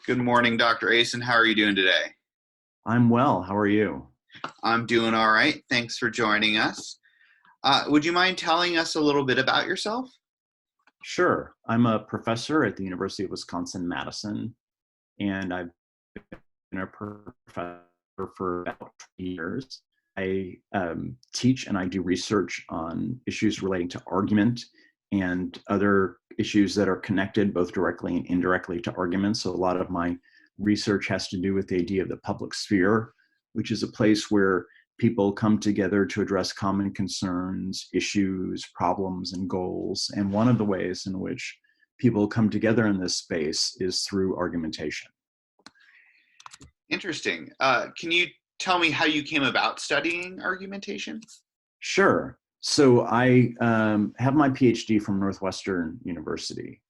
Good morning, Dr. Asen. How are you doing today? I'm well. How are you? I'm doing all right. Thanks for joining us. Would you mind telling us a little bit about yourself? Sure. I'm a professor at the University of Wisconsin-Madison, and I've been a professor for about 20 years. I teach and I do research on issues relating to argument and other issues that are connected both directly and indirectly to argument. So a lot of my research has to do with the idea of the public sphere, which is a place where people come together to address common concerns, issues, problems, and goals. And one of the ways in which people come together in this space is through argumentation. Interesting. Can you tell me how you came about studying argumentation? Sure. So I have my PhD from Northwestern University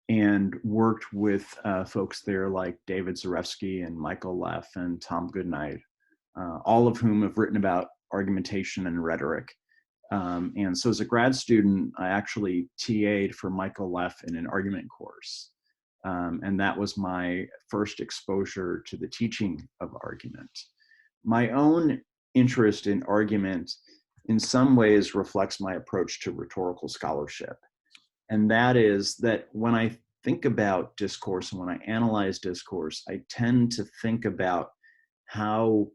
and worked with folks there like David Zarefsky and Michael Leff and Tom Goodnight, all of whom have written about argumentation and rhetoric. And so as a grad student, I actually TA'd for Michael Leff in an argument course. And that was my first exposure to the teaching of argument. My own interest in argument in some ways reflects my approach to rhetorical scholarship. And that is that when I think about discourse and when I analyze discourse, I tend to think about how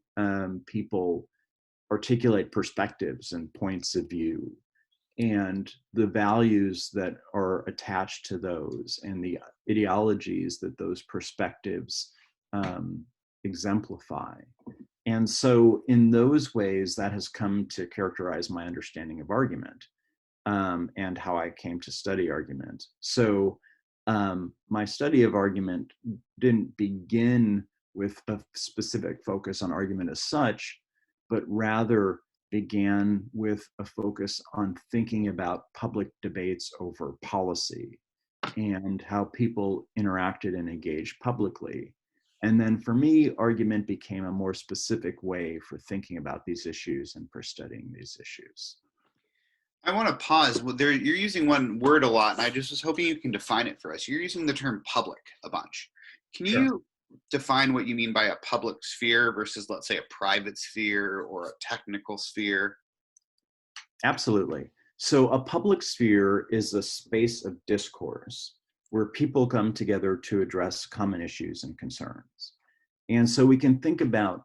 people articulate perspectives and points of view and the values that are attached to those and the ideologies that those perspectives exemplify. And so in those ways, that has come to characterize my understanding of argument and how I came to study argument. So my study of argument didn't begin with a specific focus on argument as such, but rather began with a focus on thinking about public debates over policy and how people interacted and engaged publicly. And then for me, argument became a more specific way for thinking about these issues and for studying these issues. I want to pause. You're using one word a lot, and I just was hoping you can define it for us. You're using the term public a bunch. Can Sure. you define what you mean by a public sphere versus, let's say, a private sphere or a technical sphere? Absolutely. So a public sphere is a space of discourse where people come together to address common issues and concerns. And so we can think about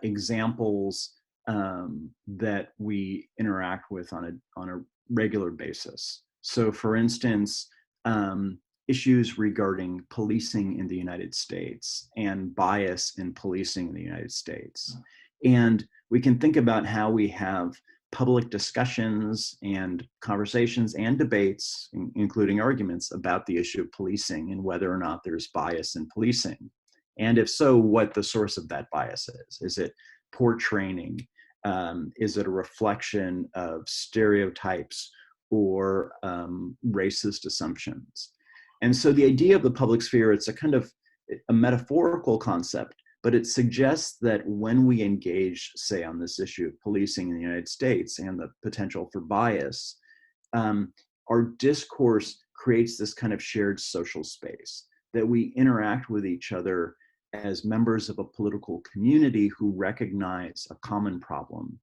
examples that we interact with on a regular basis. So for instance, issues regarding policing in the United States and bias in policing in the United States. And we can think about how we have public discussions and conversations and debates, including arguments about the issue of policing and whether or not there's bias in policing. And if so, what the source of that bias is. Is it poor training? Is it a reflection of stereotypes or racist assumptions? And so the idea of the public sphere, it's a kind of a metaphorical concept, but it suggests that when we engage, say, on this issue of policing in the United States and the potential for bias, our discourse creates this kind of shared social space that we interact with each other as members of a political community who recognize a common problem.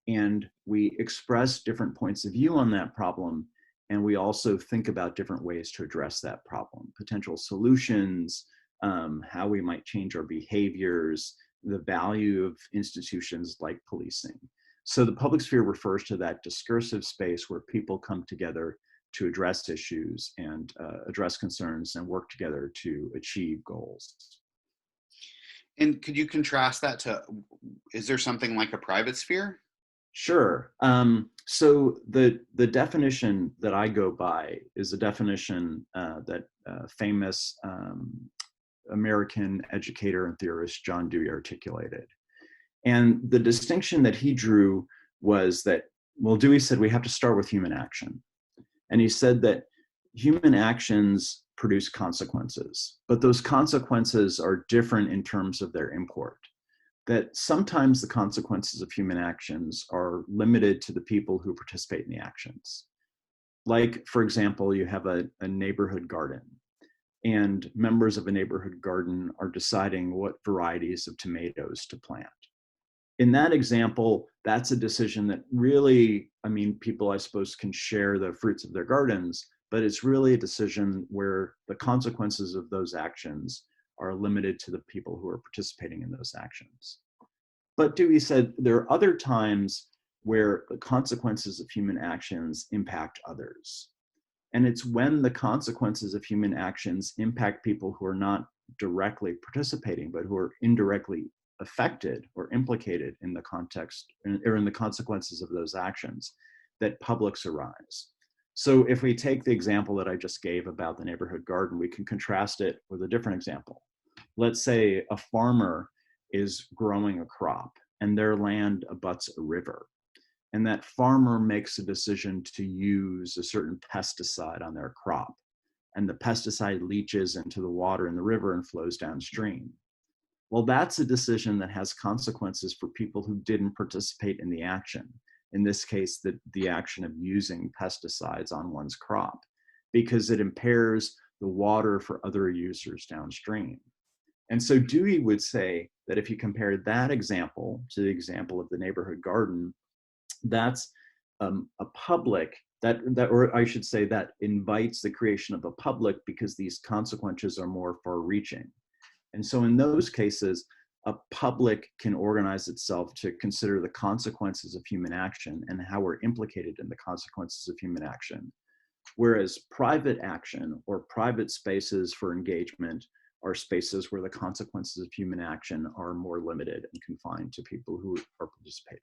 And we express different points of view on that problem. And we also think about different ways to address that problem, potential solutions, how we might change our behaviors, the value of institutions like policing. So the public sphere refers to that discursive space where people come together to address issues and address concerns and work together to achieve goals. And could you contrast that to, is there something like a private sphere? Sure. So the definition that I go by is a definition that famous American educator and theorist John Dewey articulated. And the distinction that he drew was that, well, Dewey said we have to start with human action. And he said that human actions produce consequences, but those consequences are different in terms of their import. That sometimes the consequences of human actions are limited to the people who participate in the actions. Like, for example, you have a neighborhood garden. and members of a neighborhood garden are deciding what varieties of tomatoes to plant. In that example, that's a decision that really, I mean, people, I suppose, can share the fruits of their gardens, but it's really a decision where the consequences of those actions are limited to the people who are participating in those actions. But Dewey said there are other times where the consequences of human actions impact others. And it's when the consequences of human actions impact people who are not directly participating, but who are indirectly affected or implicated in the context or in the consequences of those actions that publics arise. So if we take the example that I just gave about the neighborhood garden, we can contrast it with a different example. Let's say a farmer is growing a crop and their land abuts a river. And that farmer makes a decision to use a certain pesticide on their crop. And the pesticide leaches into the water in the river and flows downstream. Well, that's a decision that has consequences for people who didn't participate in the action. In this case, the action of using pesticides on one's crop, because it impairs the water for other users downstream. And so Dewey would say that if you compare that example to the example of the neighborhood garden, that's a public or I should say that invites the creation of a public because these consequences are more far-reaching. And so in those cases, a public can organize itself to consider the consequences of human action and how we're implicated in the consequences of human action. Whereas private action or private spaces for engagement are spaces where the consequences of human action are more limited and confined to people who are participating.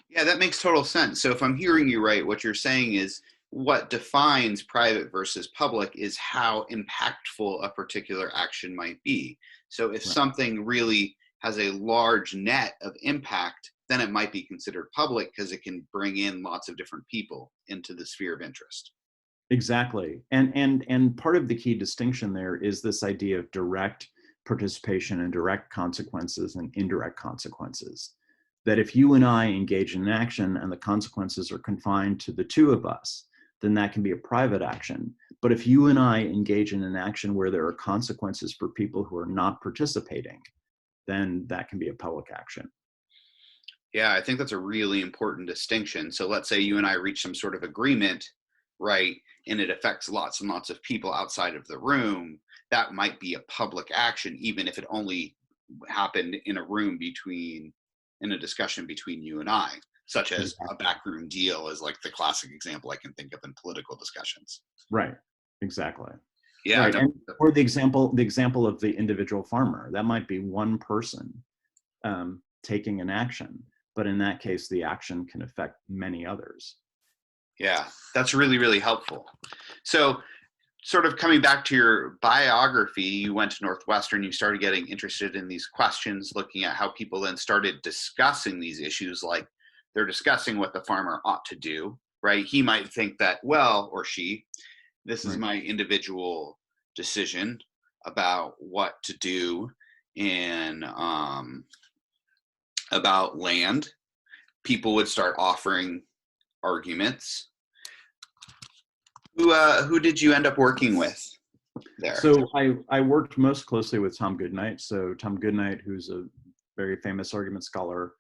Yeah, that makes total sense. So if I'm hearing you right, what you're saying is what defines private versus public is how impactful a particular action might be. So if Right. something really has a large net of impact, then it might be considered public because it can bring in lots of different people into the sphere of interest. Exactly. And part of the key distinction there is this idea of direct participation and direct consequences and indirect consequences. That if you and I engage in an action and the consequences are confined to the two of us, then that can be a private action. But if you and I engage in an action where there are consequences for people who are not participating, then that can be a public action. Yeah, I think that's a really important distinction. So let's say you and I reach some sort of agreement, right, and it affects lots and lots of people outside of the room. That might be a public action, even if it only happened in a room in a discussion between you and I, such as a backroom deal is like the classic example I can think of in political discussions. Right, exactly. Yeah. Right. And or the example of the individual farmer, that might be one person taking an action, but in that case, the action can affect many others. Yeah, that's really, really helpful. So sort of coming back to your biography, you went to Northwestern, you started getting interested in these questions, looking at how people then started discussing these issues, like they're discussing what the farmer ought to do, right? He might think that, well, or she, this is my individual decision about what to do in about land. People would start offering arguments. Who did you end up working with there? So I worked most closely with Tom Goodnight. So Tom Goodnight, who's a very famous argument scholar,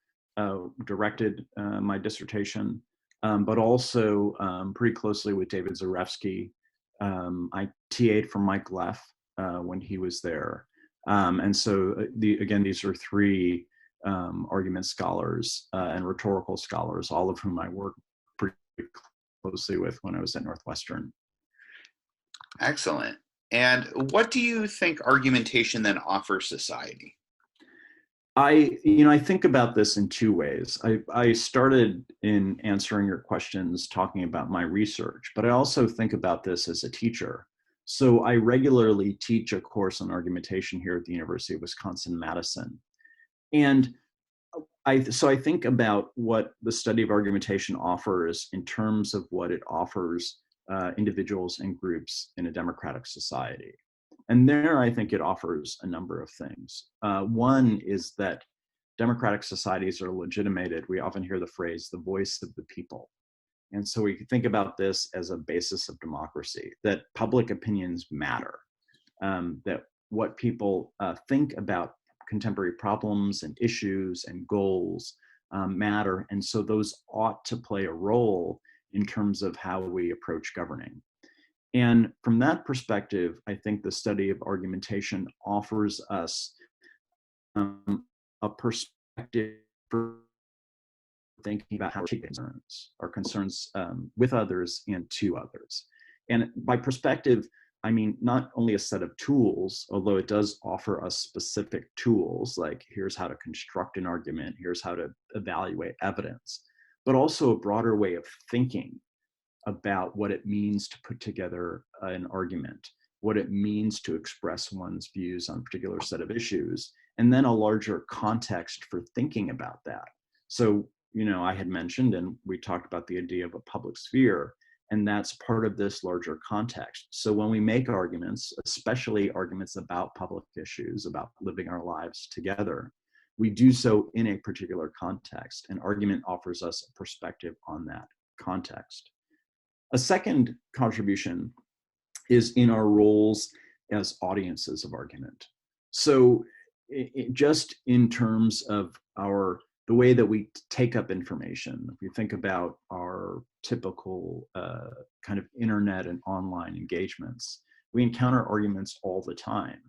directed my dissertation, but also pretty closely with David Zarefsky. I TA'd for Mike Leff when he was there. And so again, these are three argument scholars and rhetorical scholars, all of whom I worked pretty closely with when I was at Northwestern. Excellent. And what do you think argumentation then offers society? I think about this in two ways. I started in answering your questions talking about my research, but I also think about this as a teacher. So I regularly teach a course on argumentation here at the University of Wisconsin-Madison. And I think about what the study of argumentation offers in terms of what it offers individuals and groups in a democratic society. And there, I think it offers a number of things. One is that democratic societies are legitimated. We often hear the phrase, the voice of the people. And so we can think about this as a basis of democracy, that public opinions matter. that what people think about contemporary problems and issues and goals matter. And so those ought to play a role in terms of how we approach governing. And from that perspective, I think the study of argumentation offers us a perspective for thinking about how our concerns with others and to others. And by perspective, I mean not only a set of tools, although it does offer us specific tools, like here's how to construct an argument, here's how to evaluate evidence, but also a broader way of thinking about what it means to put together an argument, what it means to express one's views on a particular set of issues, and then a larger context for thinking about that. So, you know, I had mentioned, and we talked about the idea of a public sphere, and that's part of this larger context. So when we make arguments, especially arguments about public issues, about living our lives together, we do so in a particular context. An argument offers us a perspective on that context. A second contribution is in our roles as audiences of argument. So just in terms of the way that we take up information, if you think about our typical kind of internet and online engagements, we encounter arguments all the time,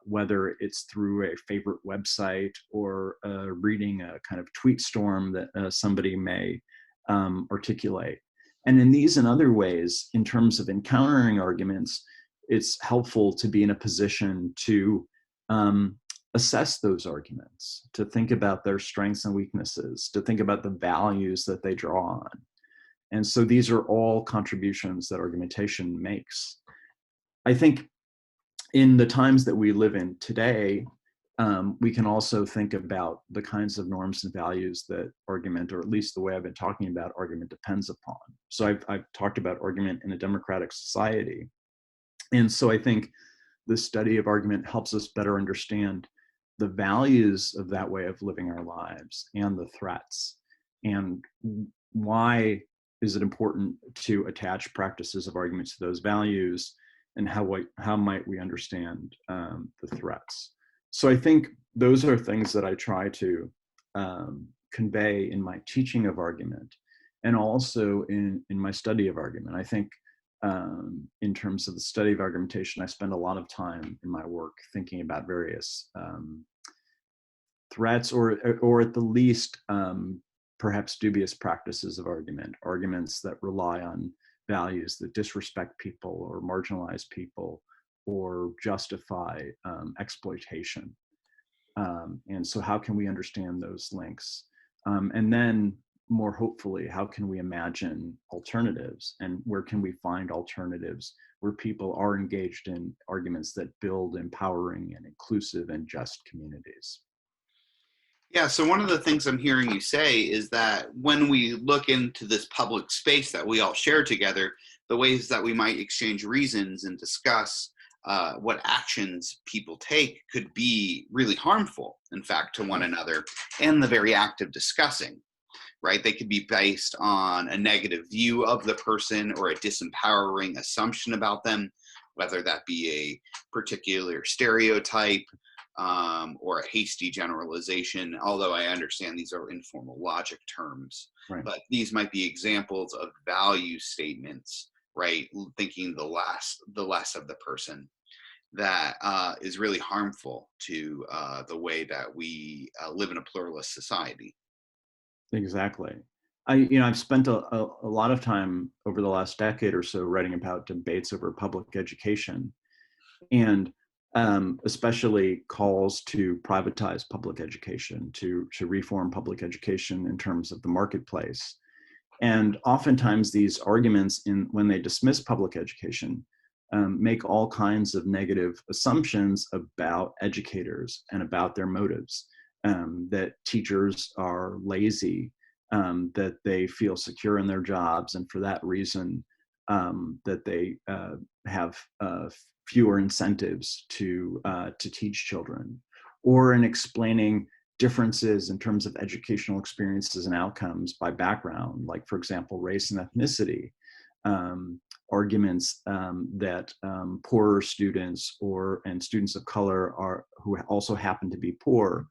whether it's through a favorite website or reading a kind of tweet storm that somebody may articulate. And in these and other ways, in terms of encountering arguments, it's helpful to be in a position to assess those arguments, to think about their strengths and weaknesses, to think about the values that they draw on. And so these are all contributions that argumentation makes. I think in the times that we live in today, we can also think about the kinds of norms and values that argument, or at least the way I've been talking about argument, depends upon. So I've talked about argument in a democratic society. And so I think the study of argument helps us better understand the values of that way of living our lives and the threats. And why is it important to attach practices of argument to those values, and how might we understand the threats? So I think those are things that I try to convey in my teaching of argument, and also in my study of argument. I think in terms of the study of argumentation, I spend a lot of time in my work thinking about various threats, or at the least, perhaps dubious practices of argument, arguments that rely on values that disrespect people or marginalize people or justify exploitation. And so how can we understand those links? And then more hopefully, how can we imagine alternatives, and where can we find alternatives where people are engaged in arguments that build empowering and inclusive and just communities? Yeah, so one of the things I'm hearing you say is that when we look into this public space that we all share together, the ways that we might exchange reasons and discuss what actions people take could be really harmful, in fact, to one another, and the very act of discussing, right? They could be based on a negative view of the person or a disempowering assumption about them, whether that be a particular stereotype or a hasty generalization, although I understand these are informal logic terms. Right. But these might be examples of value statements, right? Thinking the less of the person, that is really harmful to the way that we live in a pluralist society. Exactly. I've spent a lot of time over the last decade or so writing about debates over public education, and especially calls to privatize public education, to reform public education in terms of the marketplace. And oftentimes these arguments, when they dismiss public education, make all kinds of negative assumptions about educators and about their motives, that teachers are lazy, that they feel secure in their jobs, and for that reason, that they have fewer incentives to teach children, or in explaining differences in terms of educational experiences and outcomes by background, like, for example, race and ethnicity. arguments that poorer students and students of color who also happen to be poor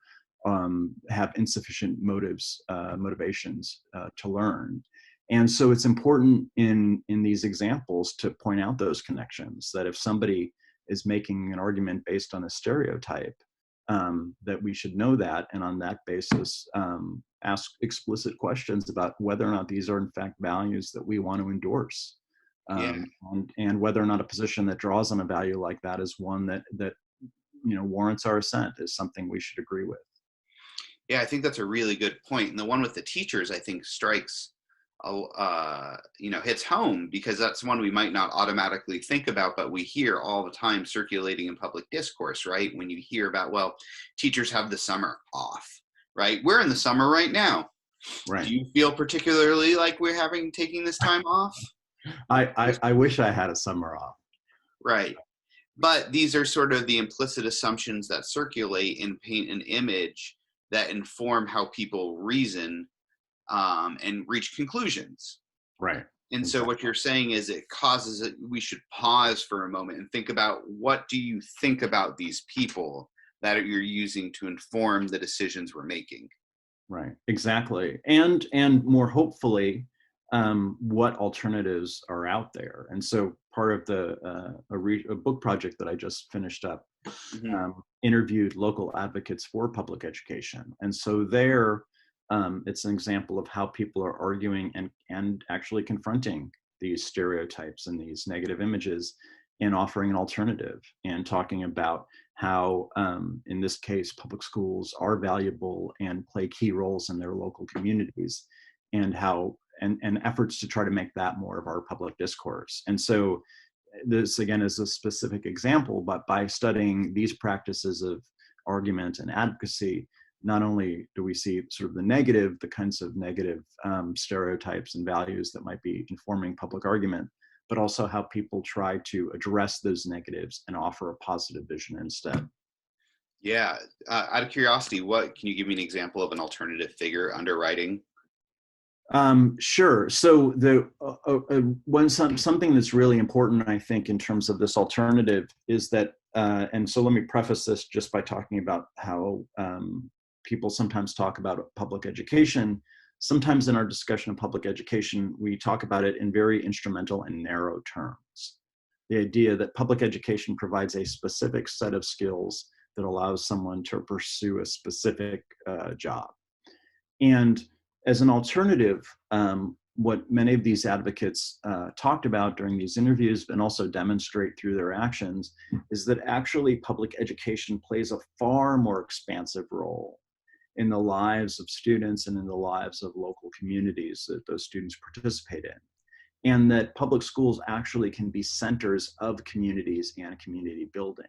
have insufficient motivations to learn. And so it's important in these examples to point out those connections, that if somebody is making an argument based on a stereotype, that we should know that, and on that basis ask explicit questions about whether or not these are in fact values that we want to endorse, and whether or not a position that draws on a value like that is one that warrants our assent, is something we should agree with. Yeah, I think that's a really good point. And the one with the teachers, I think, strikes, hits home, because that's one we might not automatically think about, but we hear all the time circulating in public discourse, right? When you hear about, well, teachers have the summer off, right? We're in the summer right now. Right. Do you feel particularly like we're taking this time off? I wish I had a summer off. Right. But these are sort of the implicit assumptions that circulate and paint an image that inform how people reason and reach conclusions. Right. And so what you're saying is it causes it, we should pause for a moment and think about, what do you think about these people that you're using to inform the decisions we're making? Right, exactly. And more hopefully, what alternatives are out there. And so part of a book project that I just finished up interviewed local advocates for public education. And so there, it's an example of how people are arguing and actually confronting these stereotypes and these negative images, and offering an alternative, and talking about how, in this case, public schools are valuable and play key roles in their local communities, and how and efforts to try to make that more of our public discourse. And so this, again, is a specific example, but by studying these practices of argument and advocacy, not only do we see sort of the kinds of negative stereotypes and values that might be informing public argument, but also how people try to address those negatives and offer a positive vision instead. Yeah. Out of curiosity, can you give me an example of an alternative figure underwriting? Sure. So something that's really important, I think, in terms of this alternative is that, and so let me preface this just by talking about how people sometimes talk about public education. Sometimes in our discussion of public education, we talk about it in very instrumental and narrow terms. The idea that public education provides a specific set of skills that allows someone to pursue a specific job. And as an alternative, what many of these advocates talked about during these interviews, and also demonstrate through their actions, is that actually public education plays a far more expansive role in the lives of students and in the lives of local communities that those students participate in. And that public schools actually can be centers of communities and community building.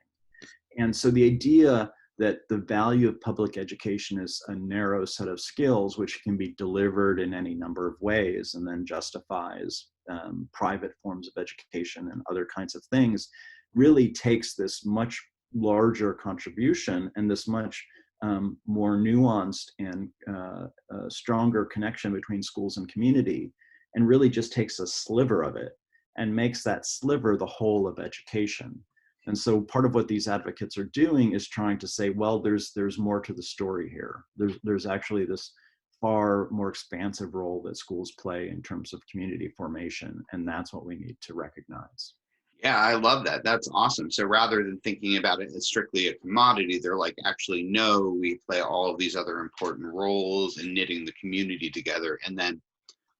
And so the idea that the value of public education is a narrow set of skills which can be delivered in any number of ways and then justifies private forms of education and other kinds of things, really takes this much larger contribution and this much more nuanced and stronger connection between schools and community, and really just takes a sliver of it and makes that sliver the whole of education. And so part of what these advocates are doing is trying to say, well, there's more to the story here. There's actually this far more expansive role that schools play in terms of community formation, and that's what we need to recognize. Yeah, I love that. That's awesome. So rather than thinking about it as strictly a commodity, they're like, actually, no, we play all of these other important roles in knitting the community together. And then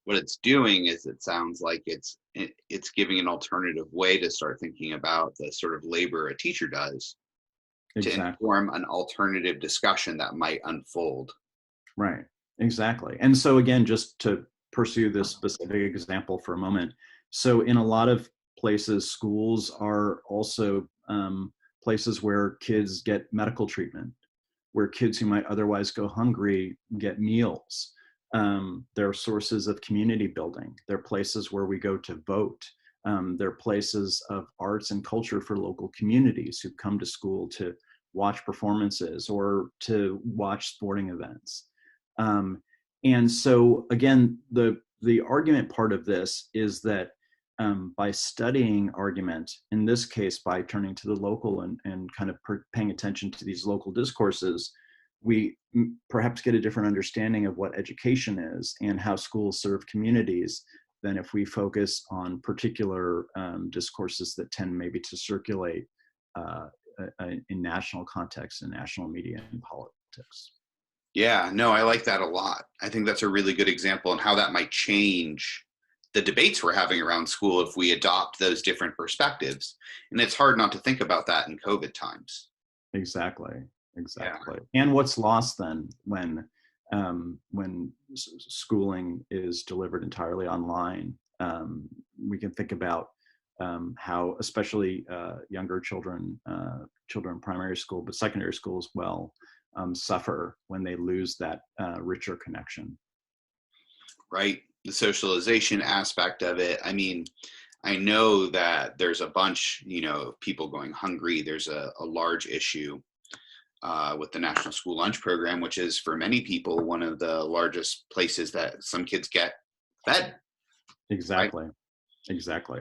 what it's doing is, it sounds like it's giving an alternative way to start thinking about the sort of labor a teacher does to inform an alternative discussion that might unfold. Right, exactly. And so again, just to pursue this specific example for a moment. So in a lot of places, schools are also places where kids get medical treatment, where kids who might otherwise go hungry get meals. They're sources of community building. They're places where we go to vote. They're places of arts and culture for local communities who come to school to watch performances or to watch sporting events. And so again, the argument part of this is that by studying argument, in this case, by turning to the local and kind of paying attention to these local discourses, we perhaps get a different understanding of what education is and how schools serve communities than if we focus on particular discourses that tend maybe to circulate in national context and national media and politics. Yeah, no, I like that a lot. I think that's a really good example on how that might change the debates we're having around school if we adopt those different perspectives. And it's hard not to think about that in COVID times. Exactly. Yeah. And what's lost then when schooling is delivered entirely online? We can think about how, especially younger children in primary school, but secondary school as well, suffer when they lose that richer connection. Right. The socialization aspect of it. I mean, I know that there's a bunch, of people going hungry. There's a large issue with the National School Lunch Program, which is for many people one of the largest places that some kids get fed. Exactly. Right? Exactly.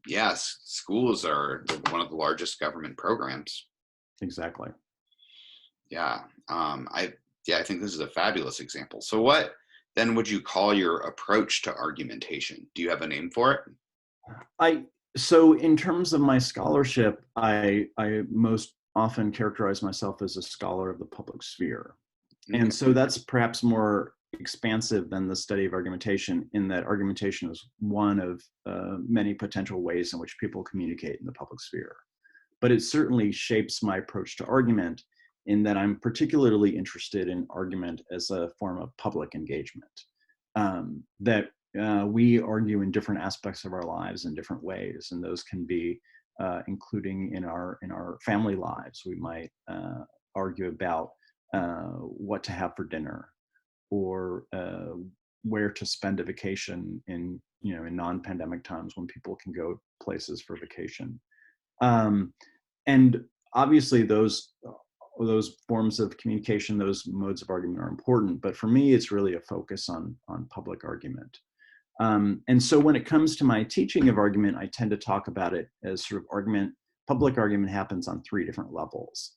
Yes, schools are one of the largest government programs. Exactly. Yeah. I think this is a fabulous example. So what then would you call your approach to argumentation? Do you have a name for it? So in terms of my scholarship, I most often characterize myself as a scholar of the public sphere. Okay. And so that's perhaps more expansive than the study of argumentation, in that argumentation is one of many potential ways in which people communicate in the public sphere. But it certainly shapes my approach to argument, in that I'm particularly interested in argument as a form of public engagement, that we argue in different aspects of our lives in different ways, and those can be including in our family lives. We might argue about what to have for dinner, or where to spend a vacation in non-pandemic times when people can go places for vacation. And obviously those forms of communication, those modes of argument are important, but for me, it's really a focus on public argument. And so when it comes to my teaching of argument, I tend to talk about it as sort of public argument happens on three different levels: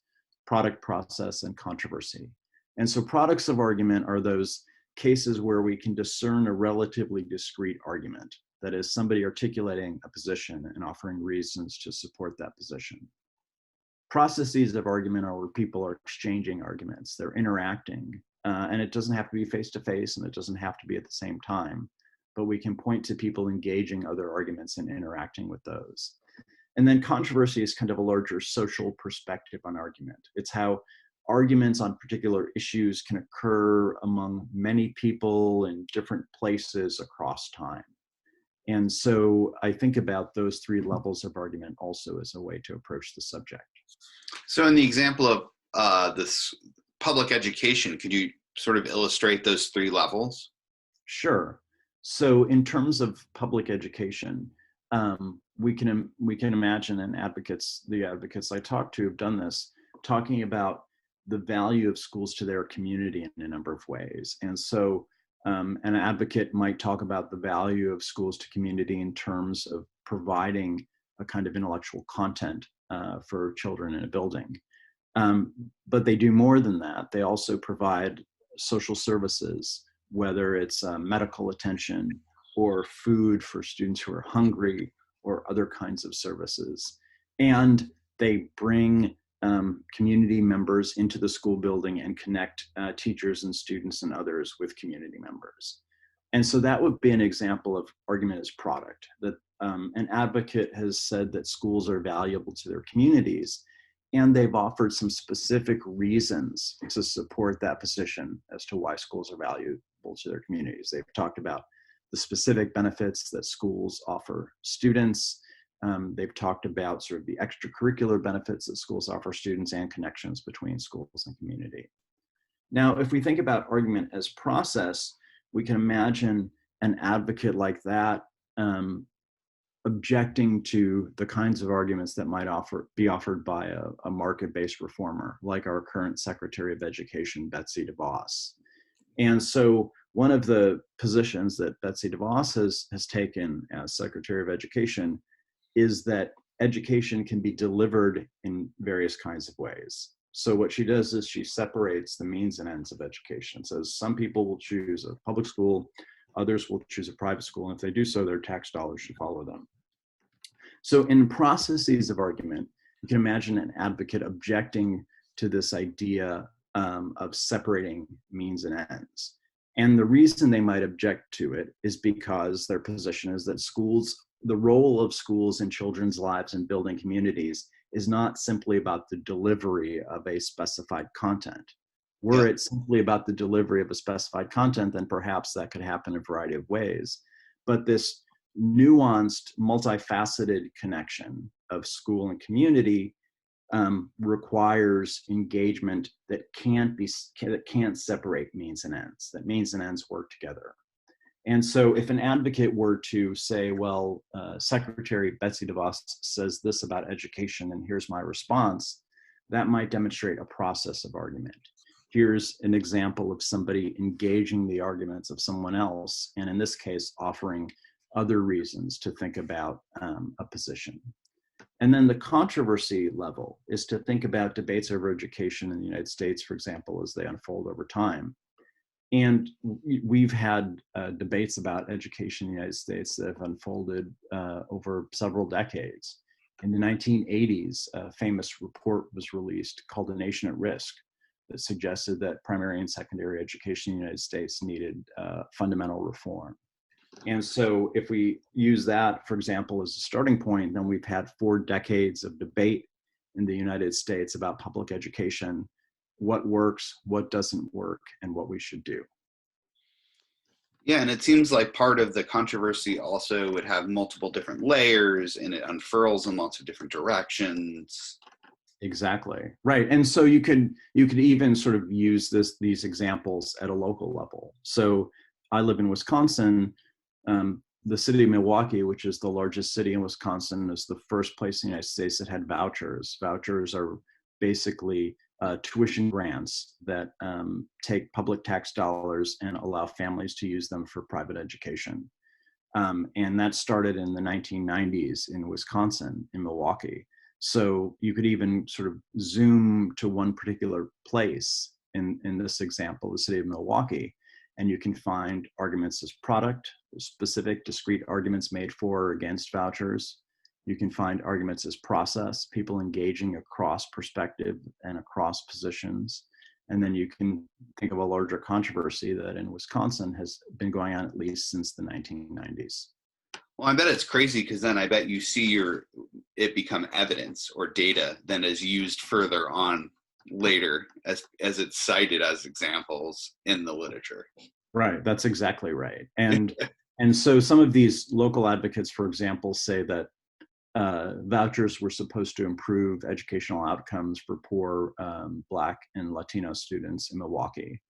product, process, and controversy. And so products of argument are those cases where we can discern a relatively discrete argument, that is, somebody articulating a position and offering reasons to support that position. Processes of argument are where people are exchanging arguments, they're interacting, and it doesn't have to be face-to-face, and it doesn't have to be at the same time, but we can point to people engaging other arguments and interacting with those. And then controversy is kind of a larger social perspective on argument. It's how arguments on particular issues can occur among many people in different places across time. And so I think about those three levels of argument also as a way to approach the subject. So in the example of this public education, could you sort of illustrate those three levels? Sure. So in terms of public education, we can imagine, and the advocates I talk to have done this, talking about the value of schools to their community in a number of ways. And so an advocate might talk about the value of schools to community in terms of providing a kind of intellectual content for children in a building. But they do more than that. They also provide social services, whether it's medical attention or food for students who are hungry, or other kinds of services. And they bring community members into the school building and connect teachers and students and others with community members. And so that would be an example of argument as product, that an advocate has said that schools are valuable to their communities, and they've offered some specific reasons to support that position as to why schools are valuable to their communities. They've talked about the specific benefits that schools offer students. They've talked about sort of the extracurricular benefits that schools offer students and connections between schools and community. Now, if we think about argument as process, we can imagine an advocate like that objecting to the kinds of arguments that might be offered by a market-based reformer, like our current Secretary of Education, Betsy DeVos. And so one of the positions that Betsy DeVos has taken as Secretary of Education is that education can be delivered in various kinds of ways. So what she does is she separates the means and ends of education. So some people will choose a public school, others will choose a private school, and if they do so, their tax dollars should follow them. So in processes of argument, you can imagine an advocate objecting to this idea of separating means and ends. And the reason they might object to it is because their position is that schools, the role of schools in children's lives and building communities is not simply about the delivery of a specified content. Were it simply about the delivery of a specified content, then perhaps that could happen in a variety of ways. But this nuanced, multifaceted connection of school and community requires engagement that can't separate means and ends, that means and ends work together. And so if an advocate were to say, well, Secretary Betsy DeVos says this about education, and here's my response, that might demonstrate a process of argument. Here's an example of somebody engaging the arguments of someone else, and in this case, offering other reasons to think about a position. And then the controversy level is to think about debates over education in the United States, for example, as they unfold over time. And we've had debates about education in the United States that have unfolded over several decades. In the 1980s, a famous report was released called A Nation at Risk that suggested that primary and secondary education in the United States needed fundamental reform. And so if we use that, for example, as a starting point, then we've had 4 decades of debate in the United States about public education, what works, what doesn't work, and what we should do. Yeah, and it seems like part of the controversy also would have multiple different layers, and it unfurls in lots of different directions. Exactly, right. And so you could even sort of use these examples at a local level. So I live in Wisconsin. The city of Milwaukee, which is the largest city in Wisconsin, is the first place in the United States that had vouchers. Vouchers are basically tuition grants that take public tax dollars and allow families to use them for private education. And that started in the 1990s in Wisconsin, in Milwaukee. So you could even sort of zoom to one particular place in this example, the city of Milwaukee, and you can find arguments as product, specific discrete arguments made for or against vouchers. You can find arguments as process, people engaging across perspective and across positions. And then you can think of a larger controversy that in Wisconsin has been going on at least since the 1990s. Well, I bet it's crazy because then I bet you see it become evidence or data then is used further on later as it's cited as examples in the literature. Right, that's exactly right. And so some of these local advocates, for example, say that vouchers were supposed to improve educational outcomes for poor Black and Latino students in Milwaukee.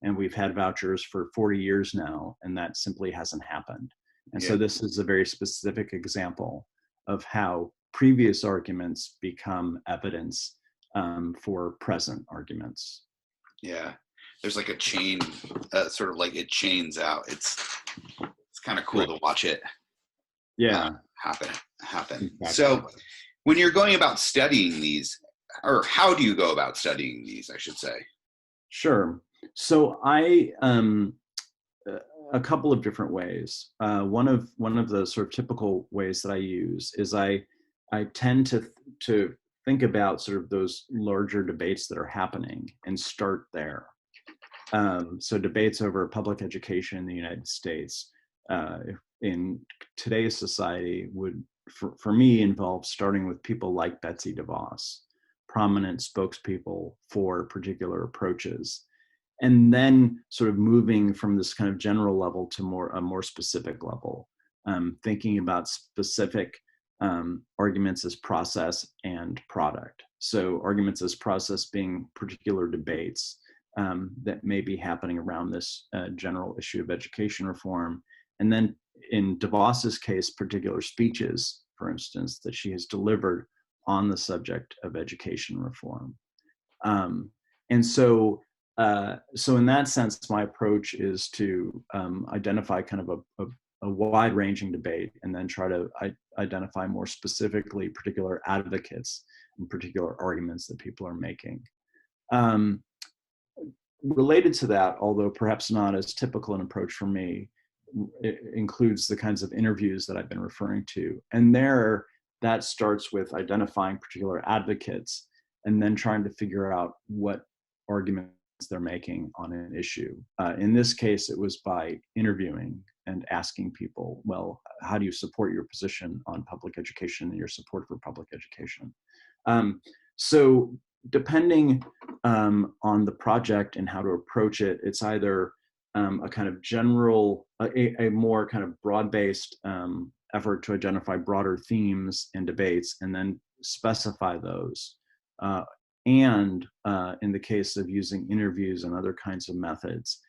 And we've had vouchers for 40 years now, and that simply hasn't happened. And so this is a very specific example of how previous arguments become evidence for present arguments. Yeah, there's like a chain, sort of like it chains out. It's kind of cool to watch it. Yeah, happen. Exactly. So when you're going about studying these, or how do you go about studying these, I should say? Sure. So I a couple of different ways. One of the sort of typical ways that I use is I tend to think about sort of those larger debates that are happening and start there. So debates over public education in the United States in today's society would, for me, involve starting with people like Betsy DeVos, prominent spokespeople for particular approaches, and then sort of moving from this kind of general level to a more specific level, thinking about specific arguments as process and product. So arguments as process being particular debates that may be happening around this general issue of education reform. And then in DeVos's case, particular speeches, for instance, that she has delivered on the subject of education reform. And so So in that sense, my approach is to identify kind of a wide-ranging debate, and then try to identify more specifically particular advocates and particular arguments that people are making. Related to that, although perhaps not as typical an approach for me, it includes the kinds of interviews that I've been referring to. And there, that starts with identifying particular advocates and then trying to figure out what arguments they're making on an issue. In this case, it was by interviewing and asking people, well, how do you support your position on public education and your support for public education? So depending on the project and how to approach it, it's either a kind of general, a more kind of broad-based effort to identify broader themes and debates and then specify those. And in the case of using interviews and other kinds of methods,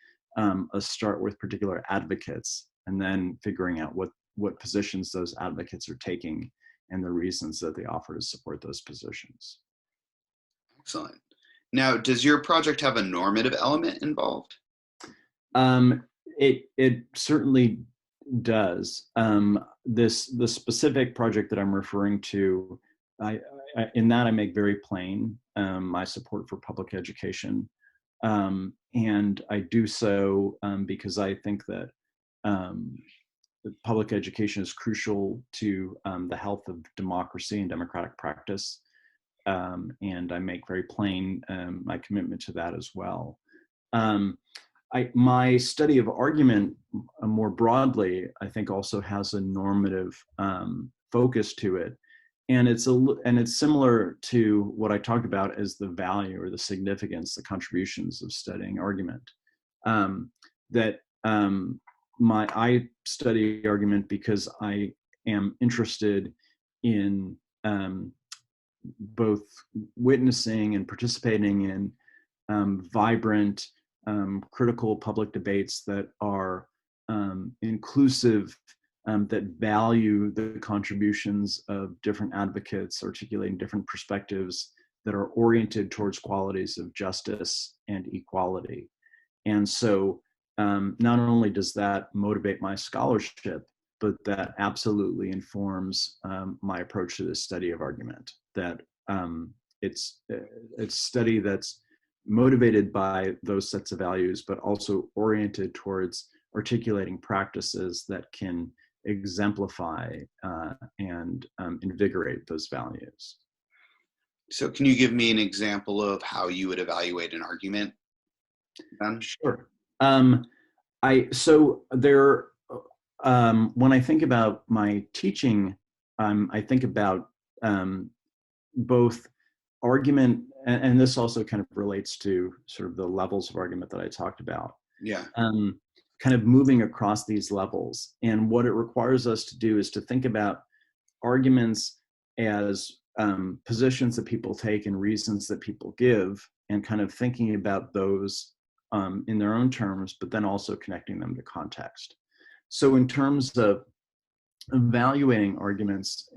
start with particular advocates and then figuring out what positions those advocates are taking and the reasons that they offer to support those positions. Excellent. Now, does your project have a normative element involved? It certainly does. The specific project that I'm referring to, in that I make very plain my support for public education, and I do so because I think that public education is crucial to the health of democracy and democratic practice. And I make very plain my commitment to that as well. My study of argument more broadly, I think, also has a normative focus to it, and it's similar to what I talked about as the value or the significance, the contributions of studying argument. I study argument because I am interested in both witnessing and participating in vibrant, critical public debates that are inclusive, that value the contributions of different advocates articulating different perspectives, that are oriented towards qualities of justice and equality. And so not only does that motivate my scholarship, but that absolutely informs my approach to this study of argument. That it's study that's motivated by those sets of values, but also oriented towards articulating practices that can exemplify and invigorate those values. So can you give me an example of how you would evaluate an argument? Sure. When I think about my teaching, I think about both argument, and this also kind of relates to sort of the levels of argument that I talked about. Yeah. Kind of moving across these levels. And what it requires us to do is to think about arguments as positions that people take and reasons that people give, and kind of thinking about those in their own terms, but then also connecting them to context. So in terms of evaluating arguments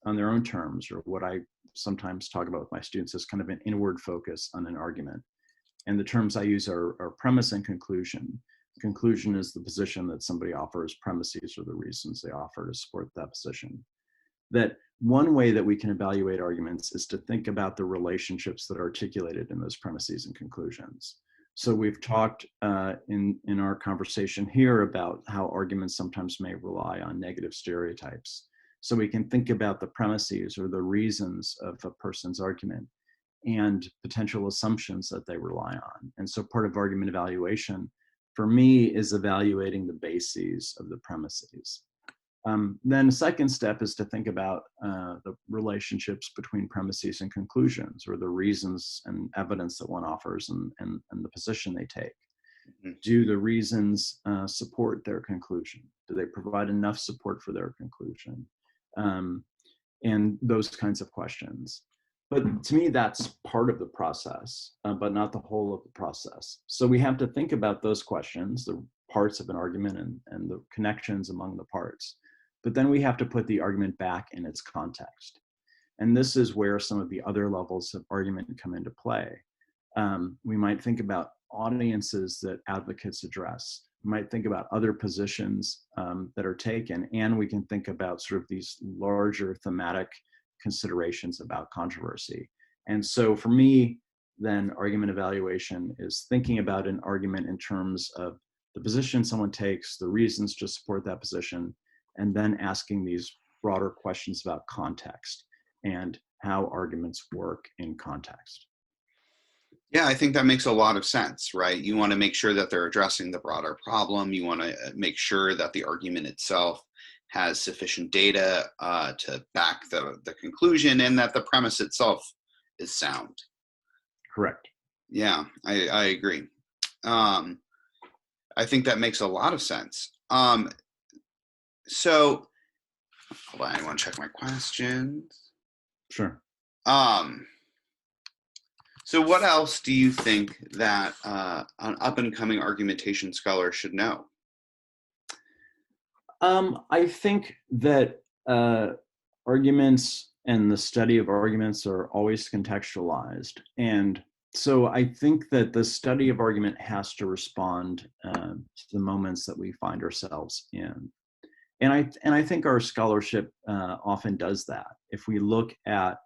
on their own terms, or what I sometimes talk about with my students as kind of an inward focus on an argument. And the terms I use are premise and conclusion. Conclusion is the position that somebody offers, premises are the reasons they offer to support that position. That one way that we can evaluate arguments is to think about the relationships that are articulated in those premises and conclusions. So we've talked in our conversation here about how arguments sometimes may rely on negative stereotypes. So we can think about the premises or the reasons of a person's argument and potential assumptions that they rely on. And so part of argument evaluation for me is evaluating the bases of the premises. Then the second step is to think about the relationships between premises and conclusions, or the reasons and evidence that one offers and the position they take. Mm-hmm. Do the reasons support their conclusion? Do they provide enough support for their conclusion? And those kinds of questions. But to me, that's part of the process, but not the whole of the process. So we have to think about those questions, the parts of an argument and the connections among the parts. But then we have to put the argument back in its context. And this is where some of the other levels of argument come into play. We might think about audiences that advocates address. We might think about other positions that are taken, and we can think about sort of these larger thematic considerations about controversy. And so for me, then argument evaluation is thinking about an argument in terms of the position someone takes, the reasons to support that position, and then asking these broader questions about context and how arguments work in context. Yeah, I think that makes a lot of sense, right? You want to make sure that they're addressing the broader problem. You want to make sure that the argument itself has sufficient data to back the conclusion, and that the premise itself is sound. Correct. Yeah, I agree. I think that makes a lot of sense. So, hold on, I want to check my questions. Sure. So what else do you think that an up-and-coming argumentation scholar should know? I think that arguments and the study of arguments are always contextualized. And so I think that the study of argument has to respond to the moments that we find ourselves in. And I think our scholarship often does that. If we look at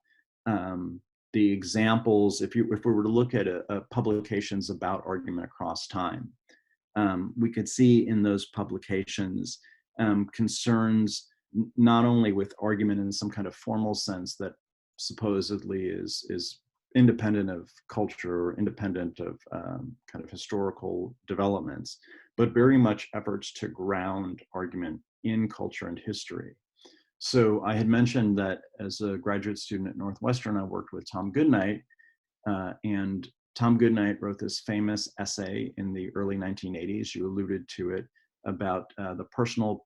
the examples, if we were to look at publications about argument across time, we could see in those publications concerns not only with argument in some kind of formal sense that supposedly is independent of culture or independent of kind of historical developments, but very much efforts to ground argument in culture and history. So I had mentioned that as a graduate student at Northwestern, I worked with Tom Goodnight, and Tom Goodnight wrote this famous essay in the early 1980s, you alluded to it, about the personal,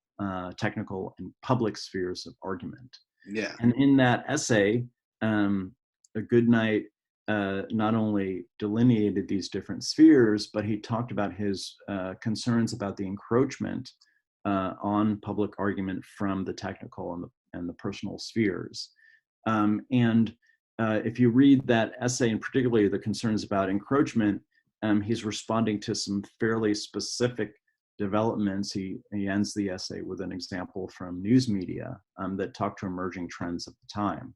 technical, and public spheres of argument. Yeah. And in that essay, Goodnight not only delineated these different spheres, but he talked about his concerns about the encroachment on public argument from the technical and the personal spheres. If you read that essay, and particularly the concerns about encroachment, he's responding to some fairly specific developments. He ends the essay with an example from news media that talk to emerging trends of the time.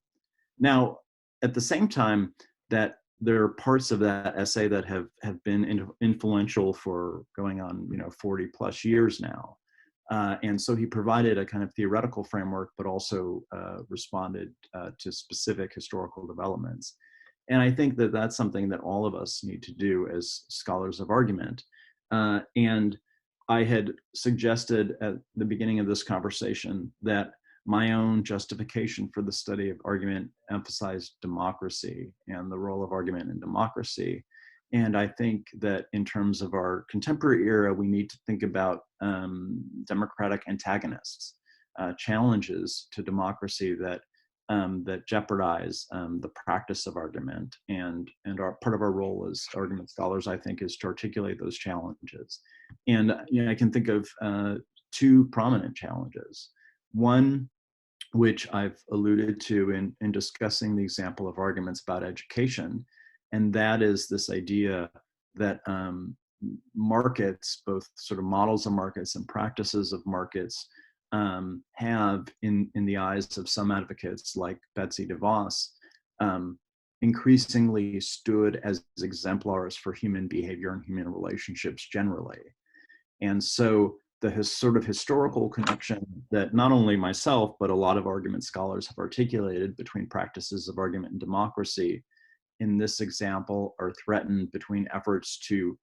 Now, at the same time, that there are parts of that essay that have been influential for going on 40 plus years now. And so he provided a kind of theoretical framework, but also responded to specific historical developments. And I think that that's something that all of us need to do as scholars of argument. And I had suggested at the beginning of this conversation that my own justification for the study of argument emphasized democracy and the role of argument in democracy. And I think that in terms of our contemporary era, we need to think about democratic antagonists, challenges to democracy that jeopardize the practice of argument. And part of our role as argument scholars, I think, is to articulate those challenges. And I can think of two prominent challenges. One, which I've alluded to in discussing the example of arguments about education, and that is this idea that markets, both sort of models of markets and practices of markets, have in the eyes of some advocates like Betsy DeVos, increasingly stood as exemplars for human behavior and human relationships generally. And so the sort of historical connection that not only myself, but a lot of argument scholars have articulated between practices of argument and democracy in this example are threatened between efforts to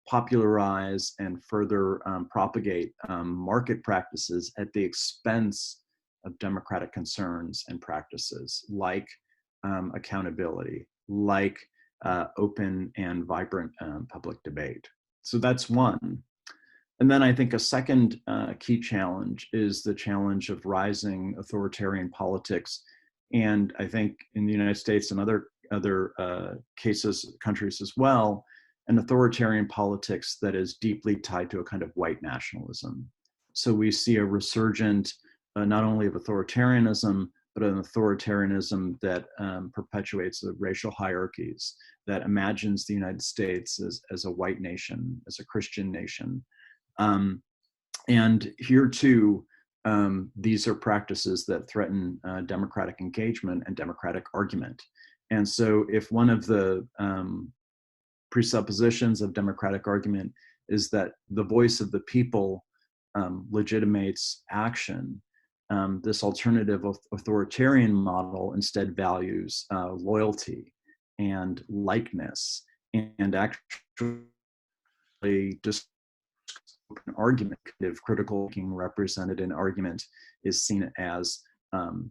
popularize and further propagate market practices at the expense of democratic concerns and practices like accountability, like open and vibrant public debate. So that's one. And then I think a second key challenge is the challenge of rising authoritarian politics. And I think in the United States and other countries as well, an authoritarian politics that is deeply tied to a kind of white nationalism. So we see a resurgent, not only of authoritarianism, but an authoritarianism that perpetuates the racial hierarchies, that imagines the United States as a white nation, as a Christian nation. And here too, these are practices that threaten democratic engagement and democratic argument. And so if one of the presuppositions of democratic argument is that the voice of the people legitimates action, this alternative authoritarian model instead values loyalty and likeness, and actually just an argument, if critical thinking represented in argument is seen as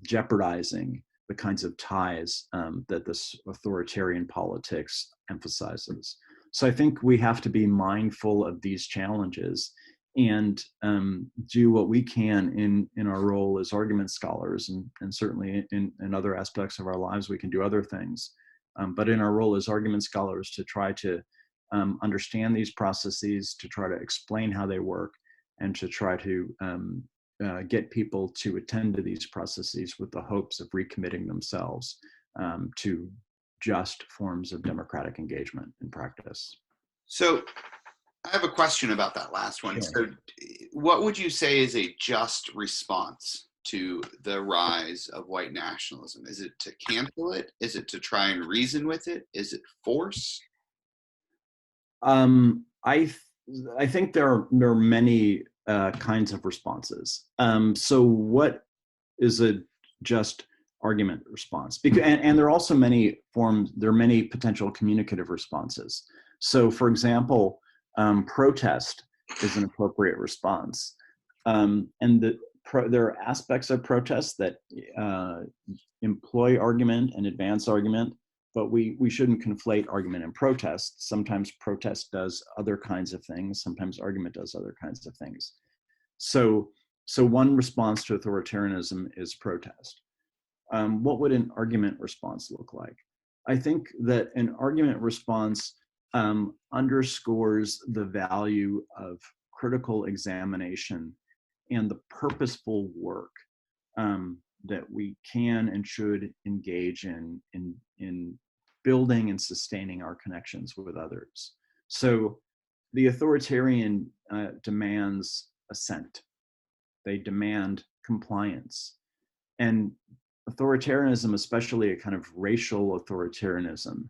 jeopardizing the kinds of ties that this authoritarian politics emphasizes. So I think we have to be mindful of these challenges and do what we can in our role as argument scholars, and certainly in other aspects of our lives we can do other things. But in our role as argument scholars, to try to understand these processes, to try to explain how they work, and to try to get people to attend to these processes with the hopes of recommitting themselves to just forms of democratic engagement in practice. So I have a question about that last one. Sure. So what would you say is a just response to the rise of white nationalism? Is it to cancel it? Is it to try and reason with it? Is it force? I think there are many kinds of responses. So what is a just argument response? Because, and there are also many forms, there are many potential communicative responses. So for example, protest is an appropriate response. And there are aspects of protest that employ argument and advance argument, but we shouldn't conflate argument and protest. Sometimes protest does other kinds of things. Sometimes argument does other kinds of things. So one response to authoritarianism is protest. What would an argument response look like? I think that an argument response underscores the value of critical examination and the purposeful work that we can and should engage in building and sustaining our connections with others. So the authoritarian demands assent. They demand compliance. And authoritarianism, especially a kind of racial authoritarianism,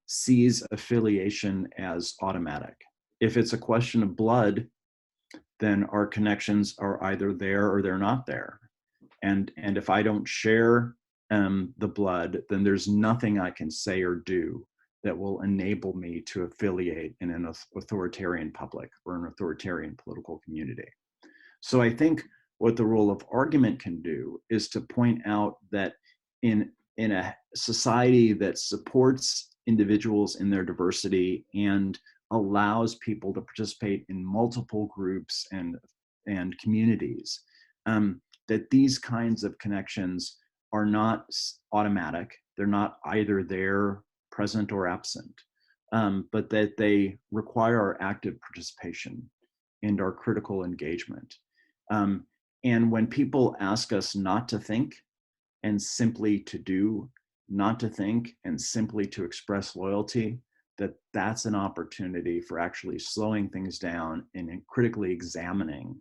sees affiliation as automatic. If it's a question of blood, then our connections are either there or they're not there. And if I don't share the blood, then there's nothing I can say or do that will enable me to affiliate in an authoritarian public or an authoritarian political community. So I think what the role of argument can do is to point out that in a society that supports individuals in their diversity and allows people to participate in multiple groups and communities, that these kinds of connections are not automatic. They're not either there, present, or absent, but that they require our active participation and our critical engagement. And when people ask us not to think and simply to do, not to think and simply to express loyalty, that's an opportunity for actually slowing things down and critically examining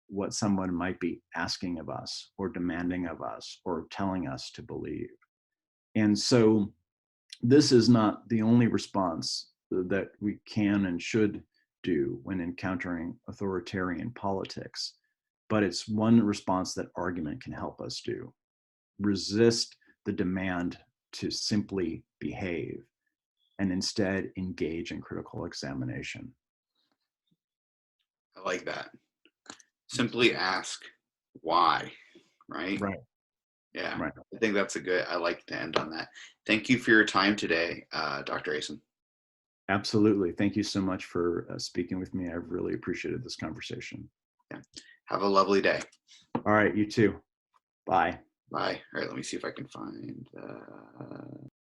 what someone might be asking of us or demanding of us or telling us to believe. And so this is not the only response that we can and should do when encountering authoritarian politics, but it's one response that argument can help us do. Resist the demand to simply behave and instead engage in critical examination. I like that. Simply ask why, right? Right. Yeah, right. I think that's I like to end on that. Thank you for your time today, Dr. Asen. Absolutely. Thank you so much for speaking with me. I've really appreciated this conversation. Yeah. Have a lovely day. All right, you too. Bye. Bye. All right, let me see if I can find